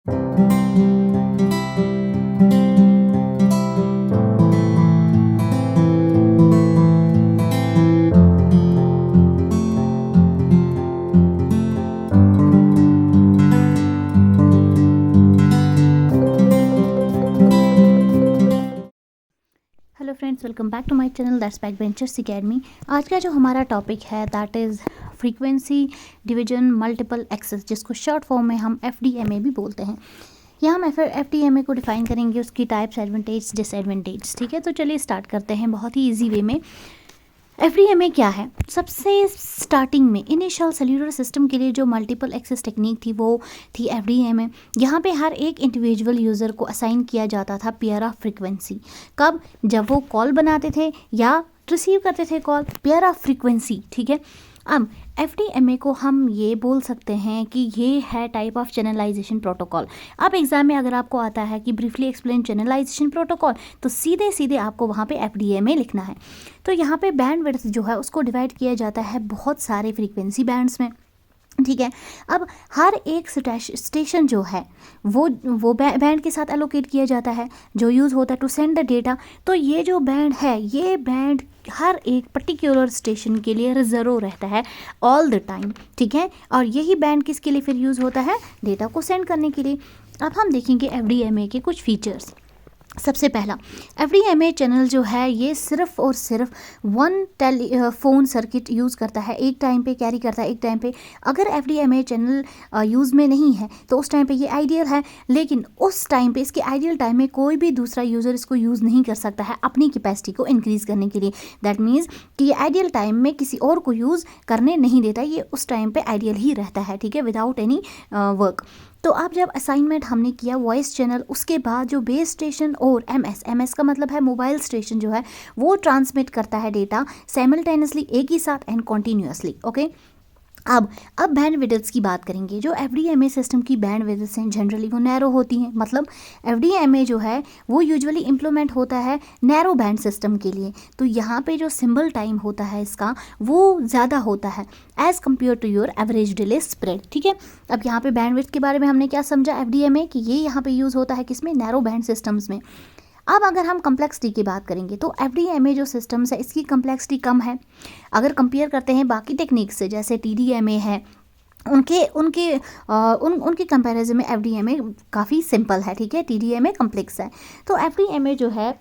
Hello friends, welcome back to my channel that's back ventures academy. आज का जो हमारा टॉपिक है that is frequency division multiple access, जिसको शॉर्ट फॉर्म में हम FDMA भी बोलते हैं। यहाँ हम FDMA को डिफाइन करेंगे, उसकी टाइप्स, एडवांटेज, डिसएडवांटेज। ठीक है, तो चलिए स्टार्ट करते हैं बहुत ही ईजी वे में। FDMA क्या है? सबसे स्टार्टिंग में इनिशियल सेल्यूलर सिस्टम के लिए जो मल्टीपल एक्सेस टेक्निक थी वो थी FDMA। यहाँ पे हर एक इंडिविजुअल यूज़र को असाइन किया जाता था पेयर ऑफ फ्रीक्वेंसी। कब? जब वो कॉल बनाते थे या रिसीव करते थे कॉल, पेयर ऑफ फ्रीक्वेंसी। ठीक है, अब FDMA को हम ये बोल सकते हैं कि ये है टाइप ऑफ चैनलाइजेशन प्रोटोकॉल। अब एग्जाम में अगर आपको आता है कि ब्रीफली एक्सप्लेन चैनलाइजेशन प्रोटोकॉल, तो सीधे सीधे आपको वहाँ पे FDMA लिखना है। तो यहाँ पे बैंड विड्थ जो है उसको डिवाइड किया जाता है बहुत सारे फ्रीक्वेंसी बैंड्स में। ठीक है, अब हर एक स्टेशन जो है वो बैंड के साथ एलोकेट किया जाता है जो यूज़ होता है टू सेंड द डेटा। तो ये जो बैंड है, ये बैंड हर एक पर्टिकुलर स्टेशन के लिए रिजर्व रहता है ऑल द टाइम। ठीक है, और यही बैंड किसके लिए फिर यूज़ होता है? डेटा को सेंड करने के लिए। अब हम देखेंगे FDMA के कुछ फीचर्स। सबसे पहला, FDMA चैनल जो है ये सिर्फ और सिर्फ वन टेलीफोन सर्किट यूज़ करता है, एक टाइम पे कैरी करता है, एक टाइम पे। अगर FDMA चैनल यूज़ में नहीं है तो उस टाइम पे ये आइडियल है, लेकिन उस टाइम पे, इसके आइडियल टाइम में कोई भी दूसरा यूज़र इसको यूज़ नहीं कर सकता है अपनी कैपेसिटी को इंक्रीज़ करने के लिए। दैट मीन्स कि ये आइडियल टाइम में किसी और को यूज़ करने नहीं देता, ये उस टाइम पे आइडियल ही रहता है। ठीक है, विदाउट एनी वर्क। तो अब जब असाइनमेंट हमने किया वॉइस चैनल, उसके बाद जो बेस स्टेशन और MS का मतलब है मोबाइल स्टेशन जो है वो ट्रांसमिट करता है डेटा साइमल्टेनियसली, एक ही साथ एंड कॉन्टीन्यूअसली। ओके, अब बैंड विड्थ्स की बात करेंगे। जो FDMA सिस्टम की बैंड विड्थ्स हैं जनरली वो नैरो होती हैं। मतलब FDMA जो है वो यूजुअली इम्प्लीमेंट होता है नैरो बैंड सिस्टम के लिए। तो यहाँ पे जो सिंबल टाइम होता है इसका वो ज़्यादा होता है as compare to your average delay spread. ठीक है, अब यहाँ पे बैंड विड्थ के बारे में हमने क्या समझा? FDMA कि ये यहाँ पे यूज़ होता है किसमें? नैरो बैंड सिस्टम्स में। अब अगर हम कम्प्लेक्सिटी की बात करेंगे तो FDMA जो सिस्टम्स है इसकी कम्प्लेक्सिटी कम है अगर कंपेयर करते हैं बाकी टेक्निक से, जैसे TDMA है, उनके कंपैरिजन में FDMA काफ़ी सिंपल है। ठीक है, TDMA कम्प्लेक्स है। तो FDMA जो है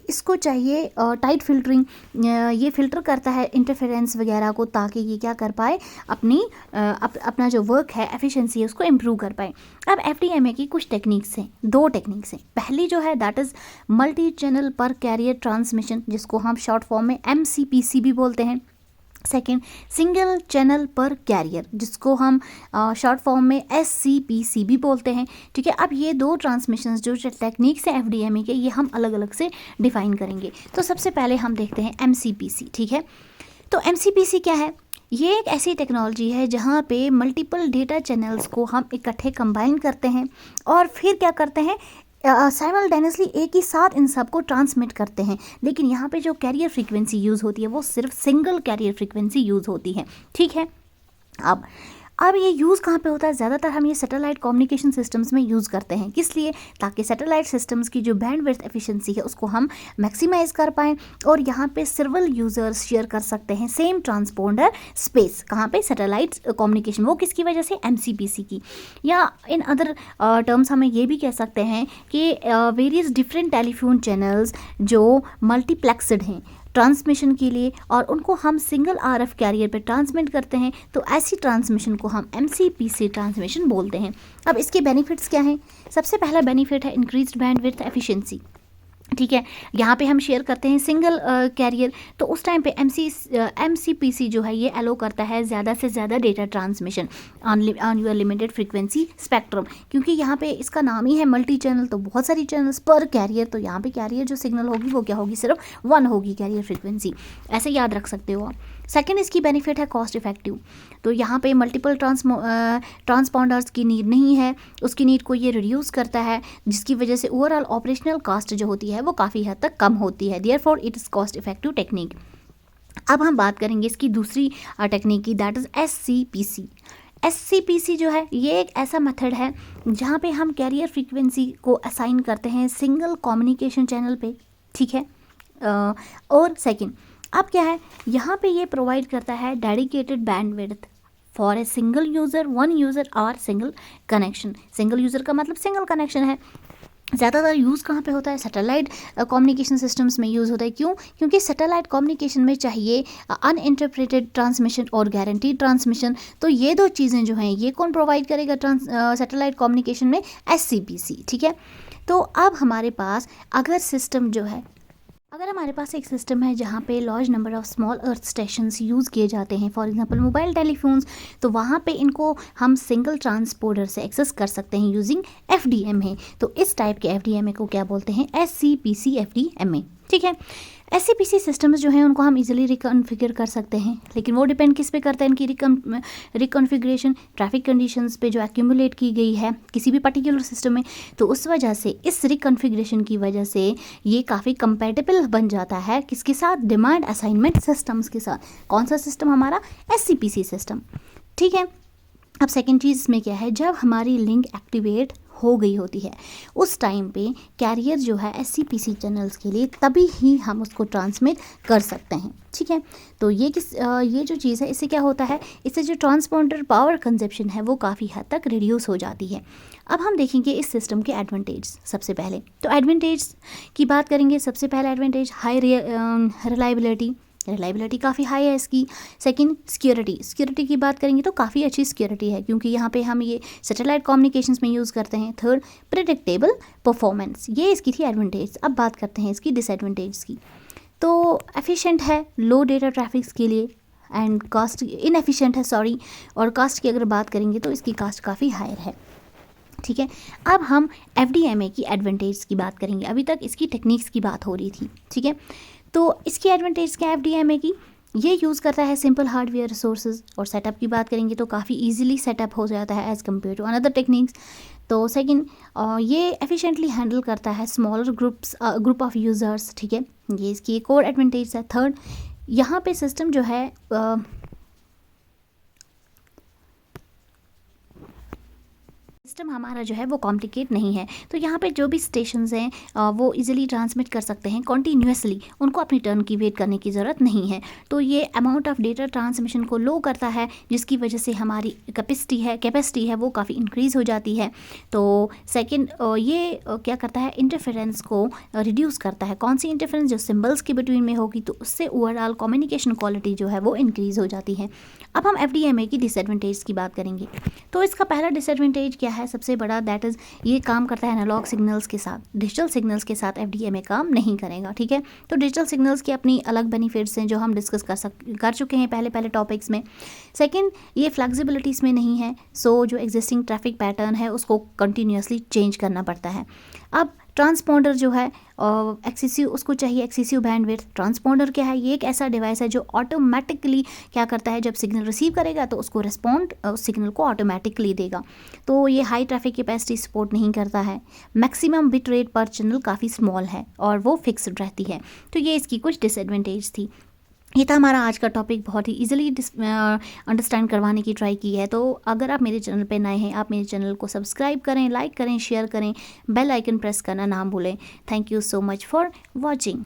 इसको चाहिए टाइट फिल्टरिंग, ये फिल्टर करता है इंटरफेरेंस वगैरह को, ताकि ये क्या कर पाए, अपना जो वर्क है, एफिशिएंसी है, उसको इम्प्रूव कर पाए। अब FDMA की कुछ टेक्निक्स हैं, दो टेक्निक्स हैं। पहली जो है दैट इज़ मल्टी चैनल पर कैरियर ट्रांसमिशन, जिसको हम शॉर्ट फॉर्म में MCPC भी बोलते हैं। सेकेंड, सिंगल चैनल पर कैरियर, जिसको हम शॉर्ट फॉर्म में SCPC भी बोलते हैं। ठीक है, अब ये दो ट्रांसमिशंस जो टेक्निक्स हैं FDMA के, ये हम अलग अलग से डिफाइन करेंगे। तो सबसे पहले हम देखते हैं MCPC। ठीक है, तो MCPC क्या है? ये एक ऐसी टेक्नोलॉजी है जहाँ पे मल्टीपल डेटा चैनल्स को हम इकट्ठे कंबाइन करते हैं और फिर क्या करते हैं, साइमल्टेनियसली एक ही साथ इन सब को ट्रांसमिट करते हैं। लेकिन यहाँ पे जो कैरियर फ्रीक्वेंसी यूज़ होती है वो सिर्फ सिंगल कैरियर फ्रीक्वेंसी यूज़ होती है। ठीक है, अब ये यूज़ कहाँ पे होता है? ज़्यादातर हम ये सैटेलाइट कम्युनिकेशन सिस्टम्स में यूज़ करते हैं। किस लिए? ताकि सैटेलाइट सिस्टम्स की जो बैंडविड्थ एफिशिएंसी है उसको हम मैक्सिमाइज़ कर पाएँ और यहाँ पे सिविल यूज़र्स शेयर कर सकते हैं सेम ट्रांसपोंडर स्पेस। कहाँ पे? Satellite communication. वो किसकी वजह से? MCPC की। या इन अदर टर्म्स हमें ये भी कह सकते हैं कि वेरियस डिफरेंट टेलीफोन चैनल्स जो मल्टीप्लेक्सड हैं ट्रांसमिशन के लिए और उनको हम सिंगल RF कैरियर पे ट्रांसमिट करते हैं, तो ऐसी ट्रांसमिशन को हम MCPC ट्रांसमिशन बोलते हैं। अब इसके बेनिफिट्स क्या हैं? सबसे पहला बेनिफिट है इंक्रीज्ड बैंडविड्थ एफिशिएंसी। ठीक है, यहाँ पे हम शेयर करते हैं सिंगल कैरियर, तो उस टाइम पे MCPC जो है ये अलो करता है ज़्यादा से ज़्यादा data transmission on your limited frequency spectrum. क्योंकि यहाँ पे इसका नाम ही है मल्टी चैनल, तो बहुत सारी चैनल्स पर कैरियर, तो यहाँ पे कैरियर जो सिग्नल होगी वो क्या होगी? सिर्फ 1 होगी कैरियर फ्रीक्वेंसी। ऐसे याद रख सकते हो आप। सेकेंड इसकी बेनिफिट है कॉस्ट इफेक्टिव। तो यहाँ पे मल्टीपल ट्रांसपॉन्डर्स की नीड नहीं है, उसकी नीड को ये रिड्यूस करता है, जिसकी वजह से ओवरऑल ऑपरेशनल कॉस्ट जो होती है वो काफ़ी हद तक कम होती है। Therefore it is cost effective technique. अब हम बात करेंगे इसकी दूसरी टेक्निक की, दैट इज़ SCPC। SCPC जो है ये एक ऐसा मेथड है जहाँ पे हम कैरियर फ्रीक्वेंसी को असाइन करते हैं सिंगल कम्युनिकेशन चैनल पे, ठीक है। और सेकंड, अब क्या है, यहाँ पे ये प्रोवाइड करता है dedicated bandwidth for a single user, one user और सिंगल कनेक्शन। सिंगल यूज़र का मतलब सिंगल कनेक्शन है। ज़्यादातर यूज़ कहाँ पे होता है, सैटेलाइट कम्युनिकेशन सिस्टम्स में यूज़ होता है। क्यों? क्योंकि सैटेलाइट कम्युनिकेशन में चाहिए अनइंटरप्रेटेड ट्रांसमिशन और गारंटीड ट्रांसमिशन। तो ये दो चीज़ें जो हैं ये कौन प्रोवाइड करेगा सैटेलाइट कम्युनिकेशन में? SCPC, ठीक है। तो अब हमारे पास अगर हमारे पास एक सिस्टम है जहाँ पे large number of small earth stations use किए जाते हैं, फॉर एग्जांपल मोबाइल टेलीफोन्स, तो वहाँ पे इनको हम सिंगल ट्रांसपोर्टर से एक्सेस कर सकते हैं यूजिंग FDMA। तो इस टाइप के FDMA को क्या बोलते हैं? SCPC FDMA, ठीक है। SCPC सिस्टम्स जो हैं उनको हम इजीली रिकॉन्फ़िगर कर सकते हैं, लेकिन वो डिपेंड किस पे करता है इनकी रिकॉन्फ़िगरेशन? ट्रैफिक कंडीशंस पे जो एक्यूमुलेट की गई है किसी भी पर्टिकुलर सिस्टम में। तो उस वजह से इस रिकॉन्फ़िगरेशन की वजह से ये काफ़ी कंपैटिबल बन जाता है किसके साथ? डिमांड असाइनमेंट सिस्टम्स के साथ। कौन सा सिस्टम? हमारा SCPC सिस्टम, ठीक है। अब सेकेंड चीज़ इसमें क्या है, जब हमारी लिंक एक्टिवेट हो गई होती है उस टाइम पे कैरियर जो है SCPC चैनल्स के लिए तभी ही हम उसको ट्रांसमिट कर सकते हैं, ठीक है। तो ये जो चीज़ है इससे क्या होता है, इससे जो ट्रांसपोंडर पावर कंजप्शन है वो काफ़ी हद तक रिड्यूस हो जाती है। अब हम देखेंगे इस सिस्टम के एडवांटेज। सबसे पहले तो एडवांटेज की बात करेंगे। सबसे पहला एडवांटेज हाई रिलायबिलिटी काफ़ी हाई है इसकी। सेकंड, सिक्योरिटी की बात करेंगे तो काफ़ी अच्छी सिक्योरिटी है क्योंकि यहाँ पे हम ये सैटेलाइट कम्युनिकेशंस में यूज़ करते हैं। थर्ड, प्रेडिक्टेबल परफॉर्मेंस, ये इसकी थी एडवांटेज। अब बात करते हैं इसकी डिसएडवांटेज की। तो एफिशिएंट है लो डेटा ट्रैफिक्स के लिए एंड कास्ट इनएफिशिएंट है, सॉरी। और कास्ट की अगर बात करेंगे तो इसकी कास्ट काफ़ी हायर है, ठीक है। अब हम FDMA की एडवांटेज की बात करेंगे। अभी तक इसकी टेक्निक्स की बात हो रही थी, ठीक है। तो इसकी एडवांटेज क्या है FDMA की? ये यूज़ करता है सिंपल हार्डवेयर रिसोर्सेज। और सेटअप की बात करेंगे तो काफ़ी इजीली सेटअप हो जाता है as compare to another techniques. तो सेकंड, ये एफिशिएंटली हैंडल करता है स्मॉलर ग्रुप ऑफ यूज़र्स, ठीक है। ये इसकी एक और एडवांटेज है। थर्ड, यहाँ पे सिस्टम जो है सिस्टम हमारा जो है वो कॉम्प्लिकेट नहीं है। तो यहाँ पे जो भी स्टेशंस हैं वो इजीली ट्रांसमिट कर सकते हैं कॉन्टीन्यूसली, उनको अपनी टर्न की वेट करने की ज़रूरत नहीं है। तो ये अमाउंट ऑफ डेटा ट्रांसमिशन को लो करता है जिसकी वजह से हमारी कैपेसिटी है वो काफ़ी इंक्रीज़ हो जाती है। तो सेकंड, ये क्या करता है, इंटरफेरेंस को रिड्यूस करता है। कौन सी इंटरफेरेंस? जो सिम्बल्स के बिटवीन में होगी तो उससे ओवरऑल कम्युनिकेशन क्वालिटी जो है वो इंक्रीज़ हो जाती है। अब हम FDMA की डिसएडवांटेज की बात करेंगे। तो इसका पहला डिसएडवांटेज क्या है सबसे बड़ा? दैट इज़ ये काम करता है एनालॉग सिग्नल्स के साथ, डिजिटल सिग्नल्स के साथ FDMA काम नहीं करेगा, ठीक है। तो डिजिटल सिग्नल्स की अपनी अलग बेनिफिट्स हैं जो हम डिस्कस कर चुके हैं पहले टॉपिक्स में। सेकंड, ये फ्लेक्सिबिलिटीज़ में नहीं है, सो जो एग्जिस्टिंग ट्रैफिक पैटर्न है उसको कंटिन्यूसली चेंज करना पड़ता है। अब ट्रांसपॉन्डर जो है उसको चाहिए एक्सेसिव बैंडविड्थ। ट्रांसपॉन्डर क्या है? ये एक ऐसा डिवाइस है जो ऑटोमेटिकली क्या करता है, जब सिग्नल रिसीव करेगा तो उसको रिस्पॉन्ड उस सिग्नल को ऑटोमेटिकली देगा। तो ये हाई ट्रैफिक कैपेसिटी सपोर्ट नहीं करता है। मैक्सिमम बिट रेट पर चैनल काफ़ी स्मॉल है और वो फिक्स्ड रहती है। तो ये इसकी कुछ डिसएडवांटेज थी। ये था हमारा आज का टॉपिक, बहुत ही इजीली अंडरस्टैंड करवाने की ट्राई की है। तो अगर आप मेरे चैनल पे नए हैं, आप मेरे चैनल को सब्सक्राइब करें, लाइक करें, शेयर करें, बेल आइकन प्रेस करना ना भूलें। Thank you so much for watching.